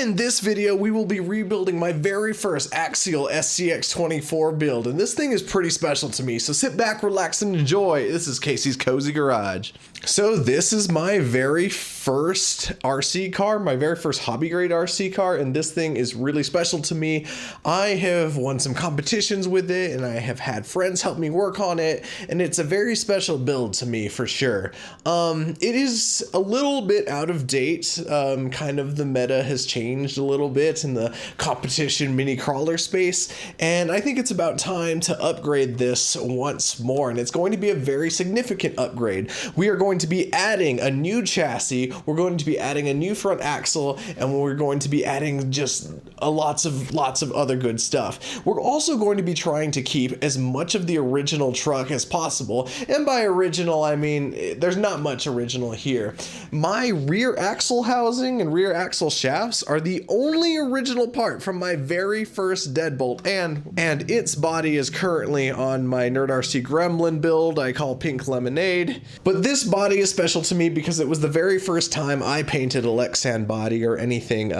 In this video, we will be rebuilding my very first axial SCX24 build, and this thing is pretty special to me, so sit back, relax, and enjoy. This is Casey's Cozy Garage. So this is my very first RC car, my very first hobby grade RC car, and this thing is really special to me. I have won some competitions with it, and I have had friends help me work on it, and it's a very special build to me for sure. It is a little bit out of date, kind of the meta has changed a little bit in the competition mini crawler space, and I think it's about time to upgrade this once more, and it's going to be a very significant upgrade. We are going to be adding a new chassis, we're going to be adding a new front axle, and we're going to be adding just lots of other good stuff. We're also going to be trying to keep as much of the original truck as possible, and by original I mean there's not much original here. My rear axle housing and rear axle shafts are the only original part from my very first deadbolt, and its body is currently on my NerdRC Gremlin build I call Pink Lemonade. But this body is special to me because it was the very first time I painted a Lexan body or anything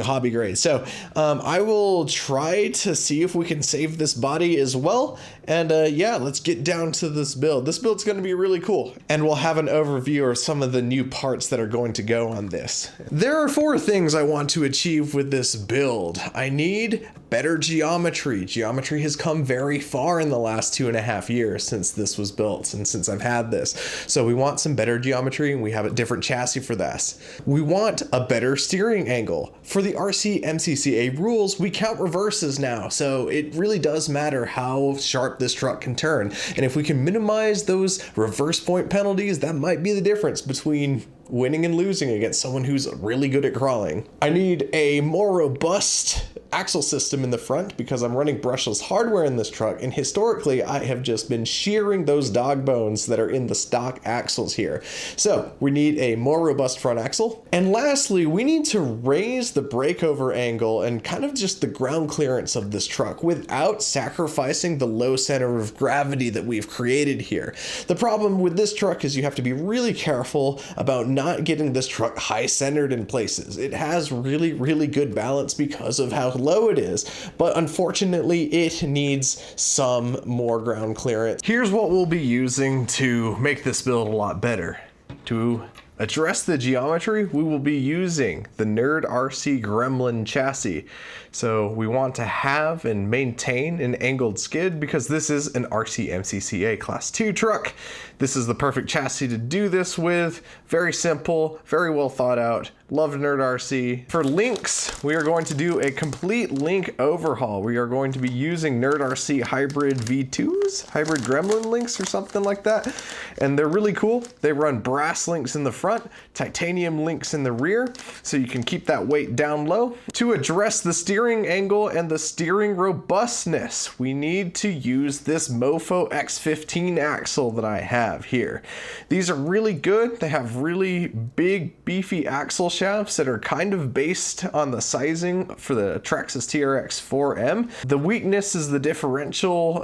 hobby grade. So I will try to see if we can save this body as well. And yeah, let's get down to this build. This build's going to be really cool, and we'll have an overview of some of the new parts that are going to go on this. There are 4 things I want to achieve with this build. I need better geometry. Geometry has come very far in the last 2.5 years since this was built and since I've had this. So we want some better geometry, and we have a different chassis for this. We want a better steering angle. For the RC MCCA rules, we count reverses now, so it really does matter how sharp this truck can turn. And if we can minimize those reverse point penalties, that might be the difference between winning and losing against someone who's really good at crawling. I need a more robust axle system in the front because I'm running brushless hardware in this truck, and historically I have just been shearing those dog bones that are in the stock axles here. So we need a more robust front axle. And lastly, we need to raise the breakover angle and kind of just the ground clearance of this truck without sacrificing the low center of gravity that we've created here. The problem with this truck is you have to be really careful about not getting this truck high centered in places. It has really good balance because of how low it is, but unfortunately it needs some more ground clearance. Here's what we'll be using to make this build a lot better. To address the geometry, we will be using the NerdRC Gremlin Chassis. So we want to have and maintain an angled skid because this is an RC MCCA Class 2 truck. This is the perfect chassis to do this with. Very simple, very well thought out. Love NerdRC. For links, we are going to do a complete link overhaul. We are going to be using NerdRC hybrid V2s, hybrid Gremlin links or something like that. And they're really cool. They run brass links in the front, titanium links in the rear, so you can keep that weight down low. To address the steering angle and the steering robustness, we need to use this Mofo X15 axle that I have here. These are really good. They have really big, beefy axle shafts that are kind of based on the sizing for the Traxxas TRX 4M. The weakness is the differential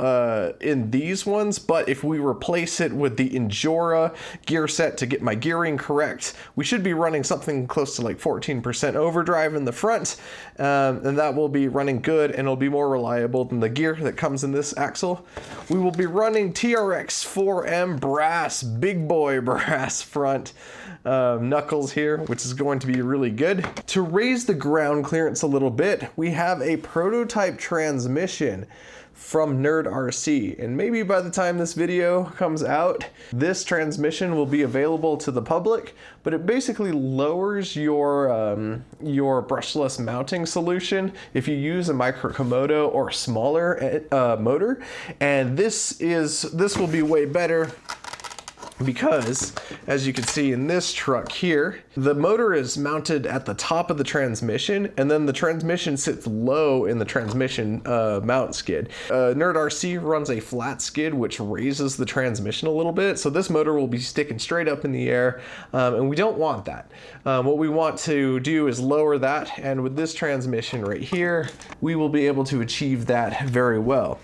in these ones, but if we replace it with the Injora gear set to get my gearing correct, we should be running something close to like 14% overdrive in the front, and that will be running good, and it'll be more reliable than the gear that comes in this axle. We will be running TRX 4M brass, big boy brass front knuckles here, which is going to be really good. To raise the ground clearance a little bit, we have a prototype transmission from NerdRC, and maybe by the time this video comes out, this transmission will be available to the public, but it basically lowers your brushless mounting solution if you use a micro Komodo or smaller motor, and this will be way better because, as you can see in this truck here, the motor is mounted at the top of the transmission, and then the transmission sits low in the transmission mount skid. NerdRC runs a flat skid, which raises the transmission a little bit, so this motor will be sticking straight up in the air, and we don't want that. What we want to do is lower that, and with this transmission right here, we will be able to achieve that very well.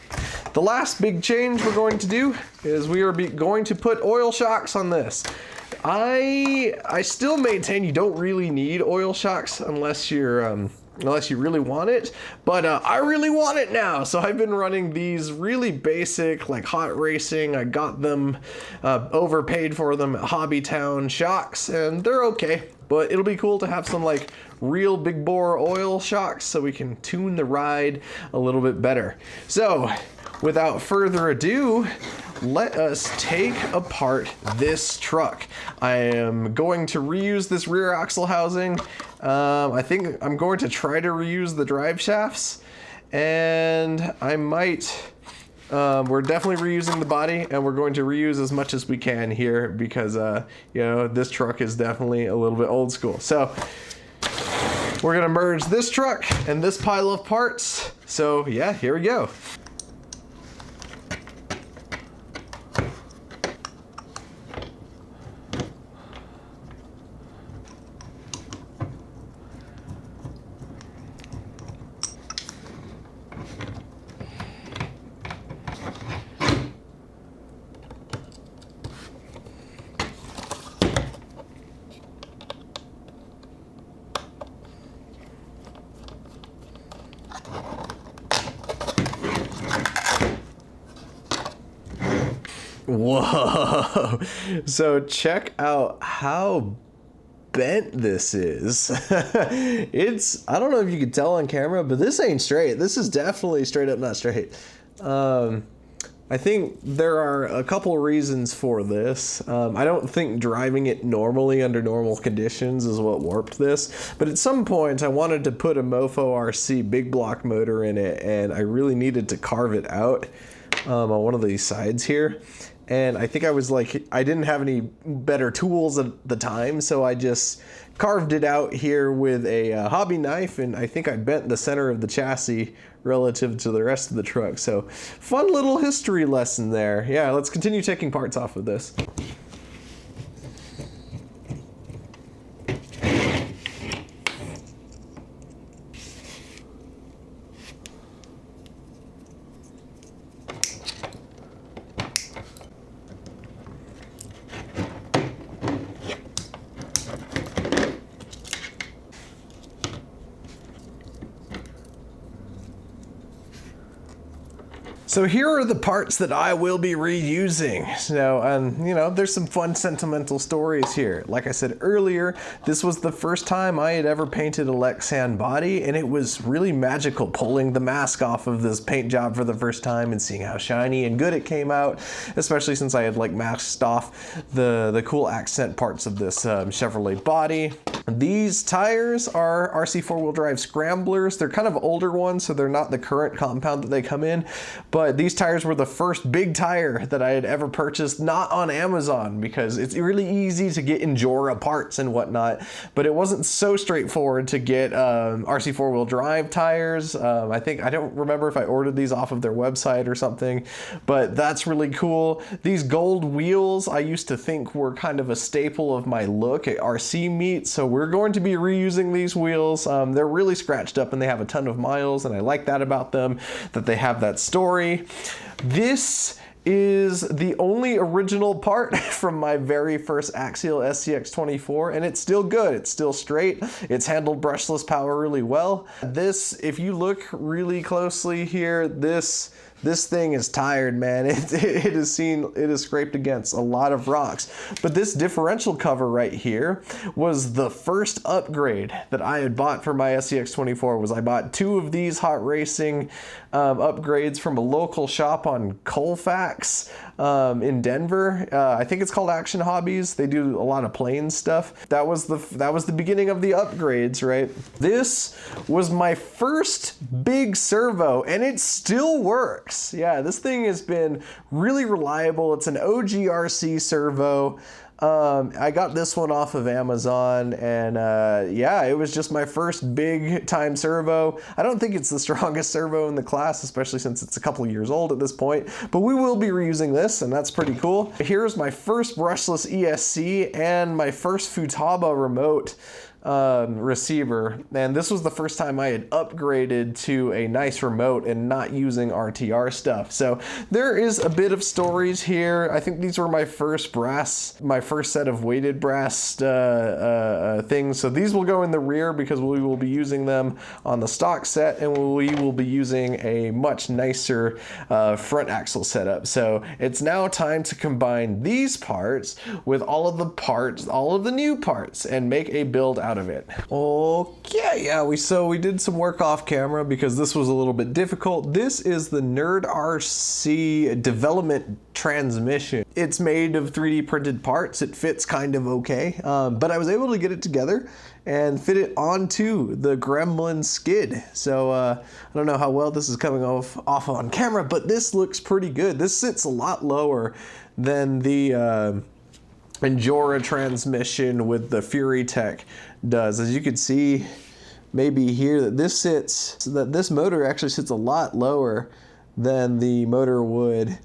The last big change we're going to do is we are going to put oil shocks on this. I still maintain you don't really need oil shocks unless you're unless you really want it, but I really want it now, so I've been running these really basic, like hot racing. I got them overpaid for them at Hobbytown shocks, and they're okay, but it'll be cool to have some like real big bore oil shocks so we can tune the ride a little bit better. So without further ado, let us take apart this truck. I am going to reuse this rear axle housing. I think I'm going to try to reuse the drive shafts, and I might, we're definitely reusing the body, and we're going to reuse as much as we can here because, you know, this truck is definitely a little bit old school. So we're gonna merge this truck and this pile of parts. So yeah, here we go. Whoa, so check out how bent this is. It's, I don't know if you can tell on camera, but this ain't straight. This is definitely straight up not straight. I think there are a couple reasons for this. I don't think driving it normally under normal conditions is what warped this, but at some point I wanted to put a Mofo RC big block motor in it, and I really needed to carve it out on one of these sides here. And I think I was like, I didn't have any better tools at the time, so I just carved it out here with a hobby knife, and I think I bent the center of the chassis relative to the rest of the truck. So fun little history lesson there. Yeah, let's continue taking parts off of this. So here are the parts that I will be reusing. So, you know, there's some fun sentimental stories here. Like I said earlier, this was the first time I had ever painted a Lexan body, and it was really magical pulling the mask off of this paint job for the first time and seeing how shiny and good it came out, especially since I had like masked off the cool accent parts of this Chevrolet body. These tires are RC four-wheel drive scramblers. They're kind of older ones, so they're not the current compound that they come in, but these tires were the first big tire that I had ever purchased, not on Amazon, because it's really easy to get Injora parts and whatnot, but it wasn't so straightforward to get RC four-wheel drive tires. I don't remember if I ordered these off of their website or something, but that's really cool. These gold wheels I used to think were kind of a staple of my look at RC meet, so we're going to be reusing these wheels. They're really scratched up and they have a ton of miles, and I like that about them, that they have that story. This is the only original part from my very first Axial SCX24, and it's still good. It's still straight. It's handled brushless power really well. This, if you look really closely here, this thing is tired, man. It is scraped against a lot of rocks. But this differential cover right here was the first upgrade that I had bought for my SCX24. I bought two of these hot racing upgrades from a local shop on Colfax in Denver. I think it's called Action Hobbies. They do a lot of plane stuff. That was the beginning of the upgrades, right? This was my first big servo, and it still works. Yeah, this thing has been really reliable. It's an OGRC servo. I got this one off of Amazon, and yeah, it was just my first big time servo. I don't think it's the strongest servo in the class, especially since it's a couple years old at this point, but we will be reusing this, and that's pretty cool. Here's my first brushless ESC and my first Futaba remote. receiver, and this was the first time I had upgraded to a nice remote and not using RTR stuff. So there is a bit of stories here. I think these were my first set of weighted brass things. So these will go in the rear because we will be using them on the stock set, and we will be using a much nicer front axle setup. So it's now time to combine these parts with all of the new parts, and make a build out of it. Okay, yeah, we did some work off camera because this was a little bit difficult. This is the NerdRC development transmission. It's made of 3D printed parts. It fits kind of okay, but I was able to get it together and fit it onto the Gremlin skid. So I don't know how well this is coming off on camera, but this looks pretty good. This sits a lot lower than the Endura transmission with the Fury Tech does. As you can see maybe here, that this motor actually sits a lot lower than the motor would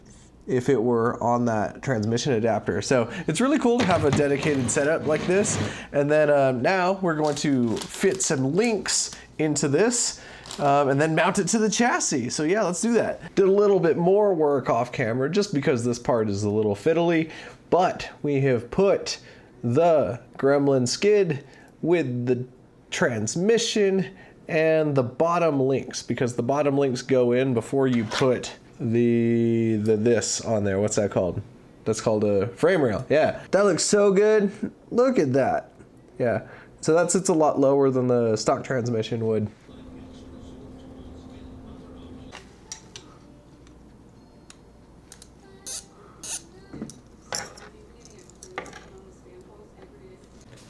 if it were on that transmission adapter. So it's really cool to have a dedicated setup like this. And then now we're going to fit some links into this and then mount it to the chassis. So yeah, let's do that. Did a little bit more work off camera just because this part is a little fiddly, but we have put the Gremlin skid with the transmission and the bottom links, because the bottom links go in before you put this on there. What's that called? That's called a frame rail. Yeah, that looks so good. Look at that. Yeah, so that sits a lot lower than the stock transmission would.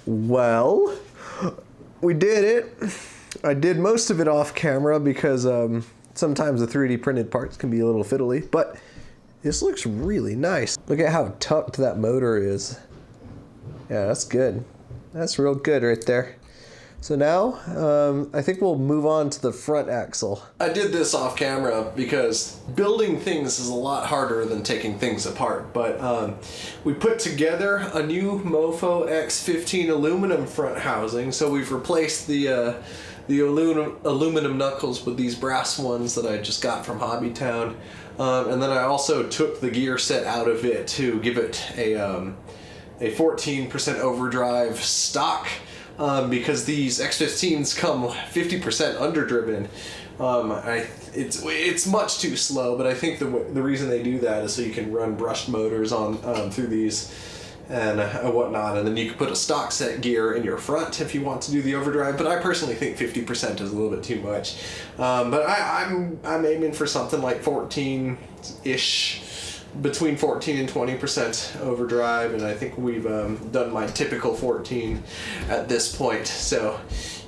Well, we did it. I did most of it off camera because sometimes the 3D printed parts can be a little fiddly, but this looks really nice. Look at how tucked that motor is. Yeah, that's good. That's real good right there. So now, I think we'll move on to the front axle. I did this off camera because building things is a lot harder than taking things apart, but we put together a new Mofo X15 aluminum front housing. So we've replaced the aluminum knuckles with these brass ones that I just got from Hobby Town. And then I also took the gear set out of it to give it a 14% overdrive stock. Because these X15s come 50% underdriven. It's much too slow, but I think the reason they do that is so you can run brushed motors on through these and whatnot, and then you can put a stock set gear in your front if you want to do the overdrive. But I personally think 50% is a little bit too much. But I'm aiming for something like 14-ish. Between 14 and 20% overdrive, and I think we've done my typical 14 at this point. So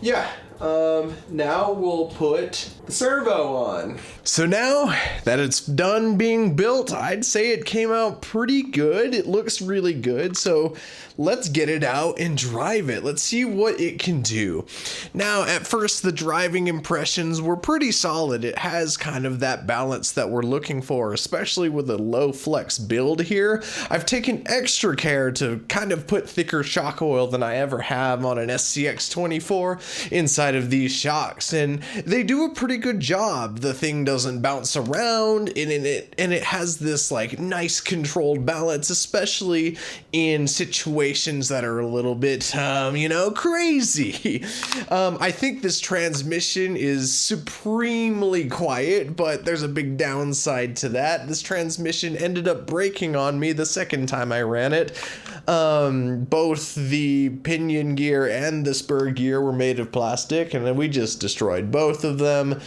yeah, now we'll put the servo on. So now that it's done being built, I'd say it came out pretty good. It looks really good. So let's get it out and drive it. Let's see what it can do. Now, at first, the driving impressions were pretty solid. It has kind of that balance that we're looking for, especially with a low flex build here. I've taken extra care to kind of put thicker shock oil than I ever have on an SCX24 inside of these shocks, and they do a pretty good job. The thing doesn't bounce around, and it has this like nice controlled balance, especially in situations that are a little bit, crazy. I think this transmission is supremely quiet, but there's a big downside to that. This transmission ended up breaking on me the second time I ran it. Both the pinion gear and the spur gear were made of plastic, and then we just destroyed both of them,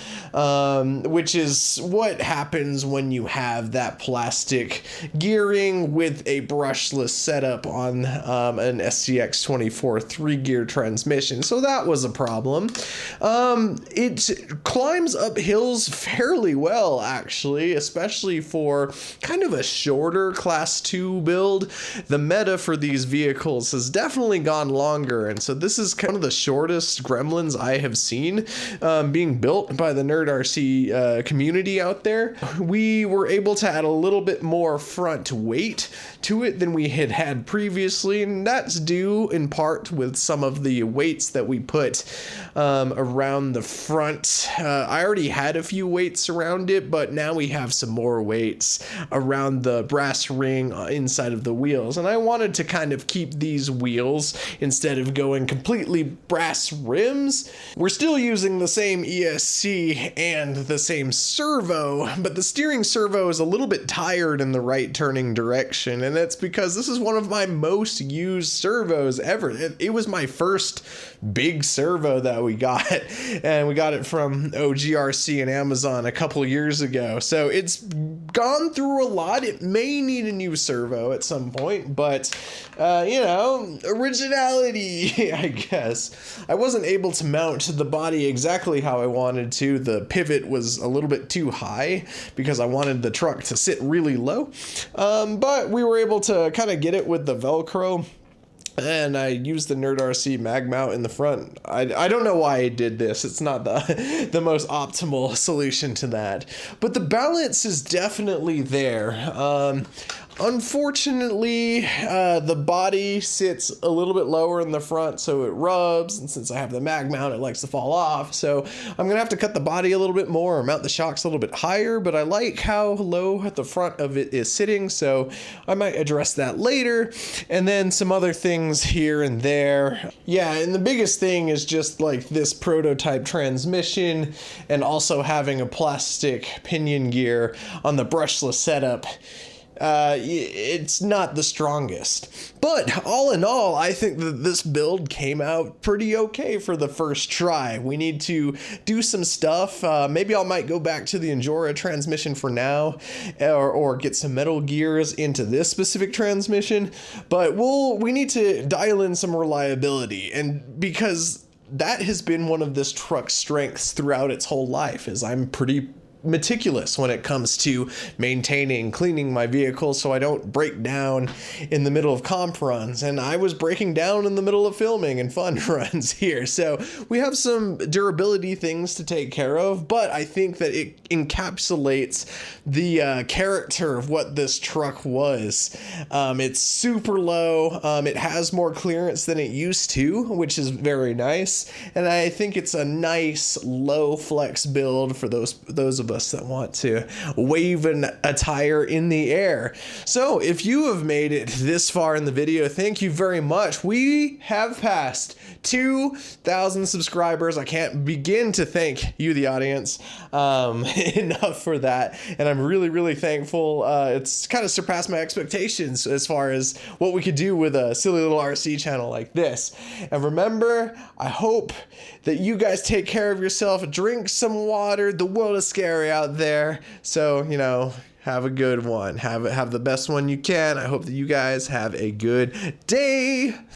which is what happens when you have that plastic gearing with a brushless setup on an SCX24 3-gear transmission. So that was a problem. It climbs up hills fairly well, actually, especially for kind of a shorter Class 2 build. The meta for these vehicles has definitely gone longer, and so this is kind of the shortest Gremlins I have seen being built by the NerdRC community out there. We were able to add a little bit more front weight to it than we had previously, and that's due in part with some of the weights that we put around the front. I already had a few weights around it, but now we have some more weights around the brass ring inside of the wheels, and I wanted to kind of keep these wheels, instead of going completely brass rims, we're still using the same ESC and the same servo, but the steering servo is a little bit tired in the right turning direction, and that's because this is one of my most used servos ever. It was my first big servo that we got, and we got it from OGRC and Amazon a couple years ago, so it's gone through a lot. It may need a new servo at some point, but you know, originality, I guess. I wasn't able to mount the body exactly how I wanted to. The pivot was a little bit too high because I wanted the truck to sit really low, but we were able to kind of get it with the Velcro. And I used the NerdRC mag mount in the front. I don't know why I did this. It's not the most optimal solution to that. But the balance is definitely there. Unfortunately, the body sits a little bit lower in the front, so it rubs, and since I have the mag mount, it likes to fall off, so I'm gonna have to cut the body a little bit more or mount the shocks a little bit higher, but I like how low at the front of it is sitting, so I might address that later, and then some other things here and there. Yeah, and the biggest thing is just like this prototype transmission, and also having a plastic pinion gear on the brushless setup. It's not the strongest, but all in all, I think that this build came out pretty okay for the first try. We need to do some stuff. Maybe I might go back to the Injora transmission for now, or get some metal gears into this specific transmission, but we need to dial in some reliability, and because that has been one of this truck's strengths throughout its whole life, is I'm pretty meticulous when it comes to maintaining, cleaning my vehicle so I don't break down in the middle of comp runs, and I was breaking down in the middle of filming and fun runs here, so we have some durability things to take care of, but I think that it encapsulates the character of what this truck was. It's super low, it has more clearance than it used to, which is very nice, and I think it's a nice low flex build for those of us that want to wave a tire in the air. So if you have made it this far in the video, thank you very much. We have passed 2,000 subscribers. I can't begin to thank you, the audience, enough for that, and I'm really thankful. It's kind of surpassed my expectations as far as what we could do with a silly little RC channel like this. And remember, I hope that you guys take care of yourself, drink some water. The world is scary out there, so you know, have a good one. Have the best one you can. I hope that you guys have a good day.